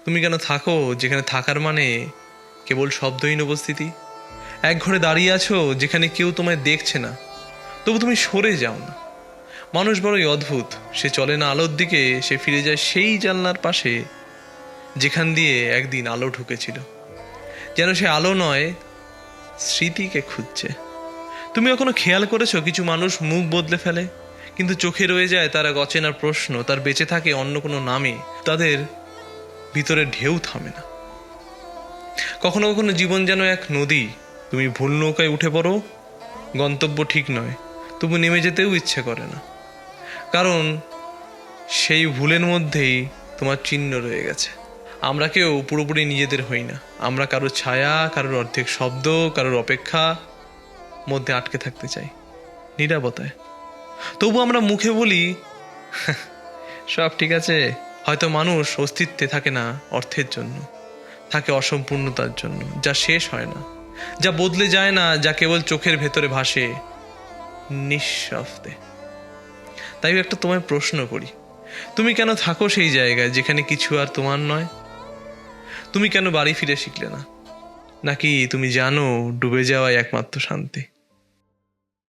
তুমি কেন থাকো যেখানে থাকার মানে কেবল শব্দহীন উপস্থিতি? এক ঘরে দাঁড়িয়ে আছো যেখানে কেউ তোমায় দেখছে না, তবু তুমি সরে যাও না। মানুষ বড়ই অদ্ভুত, সে চলে না আলোর দিকে, সে ফিরে যায় সেই জানলার পাশে যেখান দিয়ে একদিন আলো ঢুকেছিল। যেন সে আলো নয়, স্মৃতিকে খুঁজছে। তুমি কখনো খেয়াল করেছো কিছু মানুষ মুখ বদলে ফেলে, কিন্তু চোখে রয়ে যায় তার এক অচেনা প্রশ্ন, তার বেঁচে থাকে অন্য কোনো নামে, তাদের ভিতরে ঢেউ থামে না। কখনো কখনো জীবন যেন এক নদী, তুমি ভুল নৌকায় উঠে পড়ো, গন্তব্য ঠিক নয়, তবু নেমে যেতেও ইচ্ছে করে না, কারণ সেই ভুলের মধ্যেই তোমার চিহ্ন রয়ে গেছে। আমরা কেউ পুরোপুরি নিজেদের হই না, আমরা কারোর ছায়া, কারোর অর্ধেক শব্দ, কারোর অপেক্ষা মধ্যে আটকে থাকতে চাই, নীরবতায়। তবু আমরা মুখে বলি সব ঠিক আছে। হয়তো মানুষ অস্তিত্বে থাকে না অর্থের জন্য, থাকে অসম্পূর্ণতার জন্য, যা শেষ হয় না, যা বদলে যায় না, যা কেবল চোখের ভেতরে ভাসে নিঃশব্দে। তাই একটা তোমায় প্রশ্ন করি, তুমি কেন থাকো সেই জায়গায় যেখানে কিছু আর তোমার নয়? তুমি কেন বাড়ি ফিরে শিখলে না? নাকি তুমি জানো ডুবে যাওয়াই একমাত্র শান্তি?